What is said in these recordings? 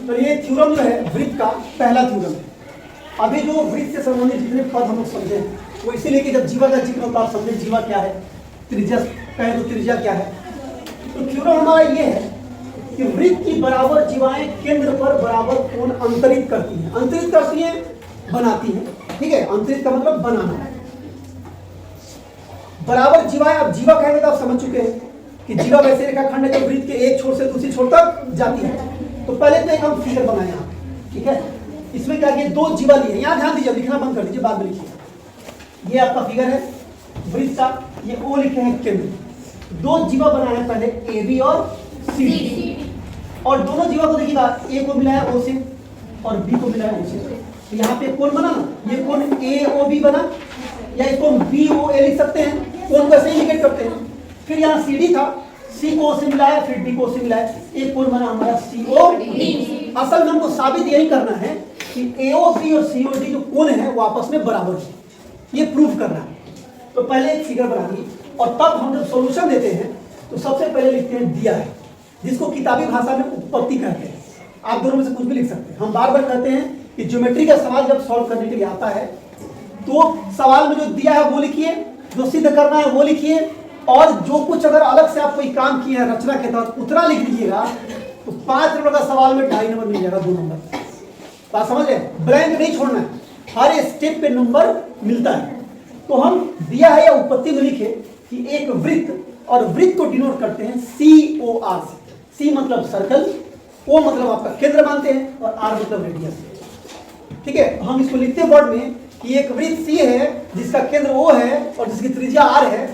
तो ये थ्योरम जो है वृत्त का पहला थ्योरम है। अभी जो वृत्त से संबंधित जितने पद हम लोग समझे वो इसीलिए कि जब जीवा का जिक्र होता है आप समझे जीवा क्या है, त्रिज्या कहे तो त्रिज्या क्या है। तो थ्योरम हमारा ये है कि वृत्त की बराबर जीवाएं केंद्र पर बराबर कोण अंतरित करती हैं। अंतरित करती हैं, बनाती हैं, ठीक है। अंतरित का मतलब बनाना। बराबर जीवाएं, अब जीवा कहेंगे तो आप समझ चुके हैं कि जीवा वैसे रेखाखंड है जो वृत्त के एक छोर से दूसरी छोर तक जाती है। तो पहले तो एक हम फिगर बनाए यहाँ, ठीक है। इसमें क्या किया, दो जीवा लिए, यहाँ ध्यान दीजिए, लिखना बंद कर दीजिए, बाद में लिखिए। ये आपका फिगर है वृत्त का, ये ओ लिखे हैं केंद्र। दो जीवा बनाए हैं पहले, ए बी और सी डी, और दोनों जीवा को देखिएगा, ए को मिला है ओ से और बी को मिला है ओ से। तो यहाँ पे कोण बना ना, ये कोण ए ओ बी बना, या इसको हम बी ओ ए लिख सकते हैं, कोण को ऐसे इंडिकेट करते हैं। फिर यहाँ सी डी था, सी को से मिलाया, फिर डी को से मिलाया, एक कोण बना हमारा सी ओ डी। असल में हमको साबित यही करना है कि ए ओ बी और सी ओ डी जो कोण है वो आपस में बराबर है, ये प्रूव करना है। तो पहले एक फिगर बना दी, और तब हम जब सॉल्यूशन देते हैं तो सबसे पहले लिखते हैं दिया है, जिसको किताबी भाषा में उत्पत्ति कहते हैं। आप दोनों में से कुछ भी लिख सकते हैं। हम बार बार कहते हैं कि ज्योमेट्री का सवाल जब सॉल्व करने के लिए आता है तो सवाल में जो दिया है वो लिखिए, जो सिद्ध करना है वो लिखिए, और जो कुछ अगर अलग से आप कोई काम किए हैं रचना के तहत उतना लिख लीजिएगा। तो 5 नंबर का सवाल में 2.5 नंबर मिल जाएगा, 2 नंबर। बात समझ रहे, ब्लैंक नहीं छोड़ना है, हर स्टेप पे नंबर मिलता है। तो हम दिया है या उत्पत्ति में लिखे कि एक वृत्त, और वृत्त को डिनोट करते हैं सी ओ आर से। सी मतलब सर्कल, ओ मतलब आपका केंद्र मानते हैं, और आर मतलब रेडियस, ठीक है। हम इसको लिखते हैं वर्ड में कि एक वृत्त सी है जिसका केंद्र ओ है और जिसकी त्रिज्या आर है।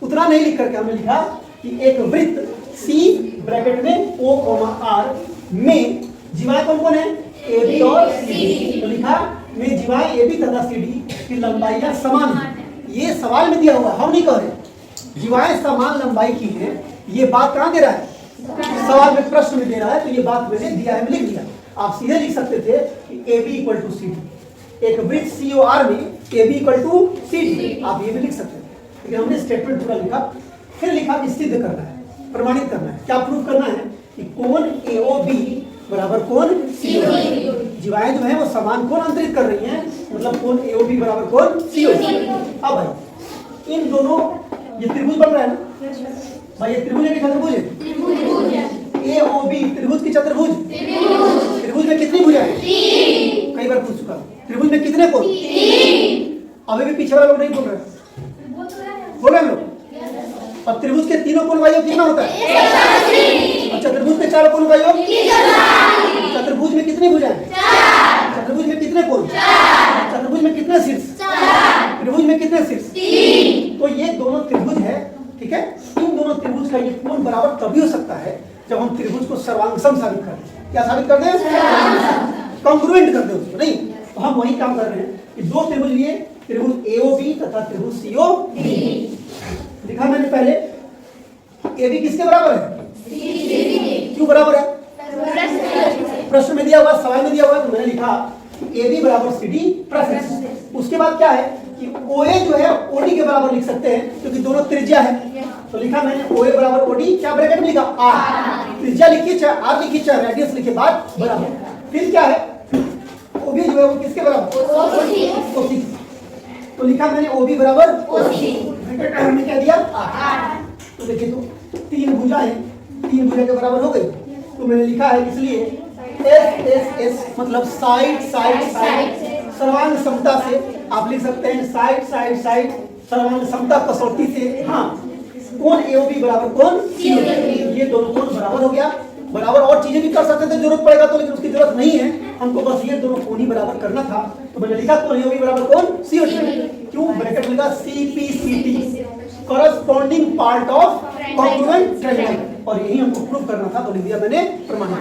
उतना नहीं लिख करके हमने लिखा कि एक वृत्त सी ब्रैकेट में ओ कॉमा आर में जीवाएं कौन कौन है, ए बी और सी डी। तो लिखा में जीवाएं ए बी तथा सी डी की लंबाइयां समान है। ये सवाल में दिया हुआ, हम नहीं कह रहे। जीवाएं समान लंबाई की हैं, ये बात कहाँ दे रहा है, सवाल में प्रश्न में दे रहा है। तो ये बात मैंने दिया है, मैं लिख दिया। आप सीधे लिख सकते थे कि A B equal to C D, एक वृत्त सी ओ आर में A B equal to C D, आप ये भी लिख सकते थे। लेकिन हमने स्टेटमेंट पूरा लिखा, फिर लिखा कि सिद्ध करना है, प्रमाणित करना है। क्या प्रूफ करना है कि कोण ए ओ बी बराबर कोण सी ओ डी। जीवाएं जो है वो समान कोण अंतरित कर रही हैं, मतलब कोण ए ओ बी बराबर कोण सी ओ डी। अब भाई इन दोनों, ये त्रिभुज बन रहा है ना भाई, ये त्रिभुज है कि चतुर्भुज है, ए ओ बी त्रिभुज की चतुर्भुज। त्रिभुज में कितनी भुजा है, कई बार पूछ चुका। त्रिभुज में कितने कोण, अभी भी पीछे वाले लोग नहीं बोल रहे, बोल रहे लोग। और त्रिभुज के तीनों कोण का योग कितना होता है, अच्छा त्रिभुज के 4 कोण का योग। चतुर्भुज में कितनी भुजाएं, चतुर्भुज में कितने कोण, चतुर्भुज में कितने शीर्ष, त्रिभुज में कितने शीर्ष, 3। तो ये दोनों त्रिभुज है, ठीक है। इन दोनों त्रिभुज का ये कोण बराबर तभी हो सकता है जब हम त्रिभुज को सर्वांगसम साबित कर दें। क्या साबित कर दें, कॉन्ग्रुएंट कर दें उसको। नहीं, तो हम वही काम कर रहे हैं कि दो त्रिभुज लिए, त्रिभुज ए ओ बी तथा त्रिभुज सी ओ डी। लिखा मैंने पहले ए बी किसके बराबर है, क्यों बराबर है, प्रश्न में दिया हुआ, सवाल में दिया हुआ, तो मैंने लिखा ए बी बराबर सी डी प्रश्न। उसके बाद क्या है कि ओ ए जो है ओ डी के बराबर लिख सकते हैं क्योंकि दोनों त्रिज्या है। तो लिखा मैंने ओ ए बराबर ओ डी, क्या ब्रैकेट में लिखा आर, त्रिज्या लिखिए चाहे आर लिखिए चाहे रेडियस लिखिए, बात बराबर। फिर क्या है, ओ बी जो है वो किसके बराबर, ओ सी। तो लिखा मैंने ओ बी बराबर ओ सी, ब्रैकेट में क्या दिया आर। तो देखिए तो 3 भुजाएं 3 भुजा के बराबर हो गई। तो मैंने लिखा है इसलिए एस एस एस मतलब साइड साइड साइड सर्वांग समता से आप लिख सकते हैं, साइड साइड साइड सर्वांग समता कसौटी से। हाँ, कोण ए ओ बी बराबर कोण सी ओ डी, ये दोनों कोण बराबर हो गया। बराबर और चीजें भी कर सकते थे जरूरत पड़ेगा तो, लेकिन उसकी जरूरत नहीं है, हमको बस ये दोनों कोण ही बराबर करना था। तो मैंने लिखा कोण ए ओ बी बराबर कोण सी ओ डी, क्यों ब्रैकेट लिखा C P C T corresponding part of congruent triangle, और यही हमको प्रूव करना था। तो लिख दिया मैंने प्रमाण।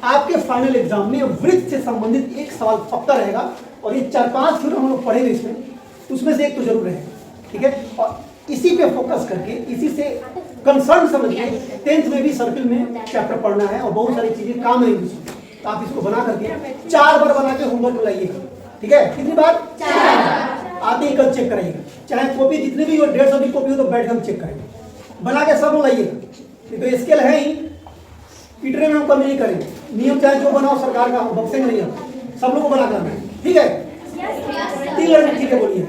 आपके फाइनल एग्जाम में वृत्त से संबंधित एक सवाल पक्का रहेगा, और ये 4-5 थ्योरम हम लोग पढ़ेंगे इसमें, उसमें से एक तो जरूर रहेगा, ठीक है। और इसी पे फोकस करके, इसी से कंसर्न समझिए। 10th में भी सर्किल में चैप्टर पढ़ना है और बहुत सारी चीजें काम आएंगी इसमें। तो आप इसको बना करके 4 बार बना के होमवर्क लाइएगा, ठीक है। कितनी बार, 4 आते ही कल चेक कराइएगा, चाहे कॉपी जितनी भी हो, 150 की कॉपी हो तो बैठ कर चेक करेंगे, बना के सब लाइएगा। तो स्केल है ही, पीटने में हम कमी नहीं करेंगे, नियम चाहे जो बनाओ सरकार का, हम बक्सेंगे नहीं, हम सब लोग को बना करना है, ठीक है? 3 लड़के ठीक है बोलिए।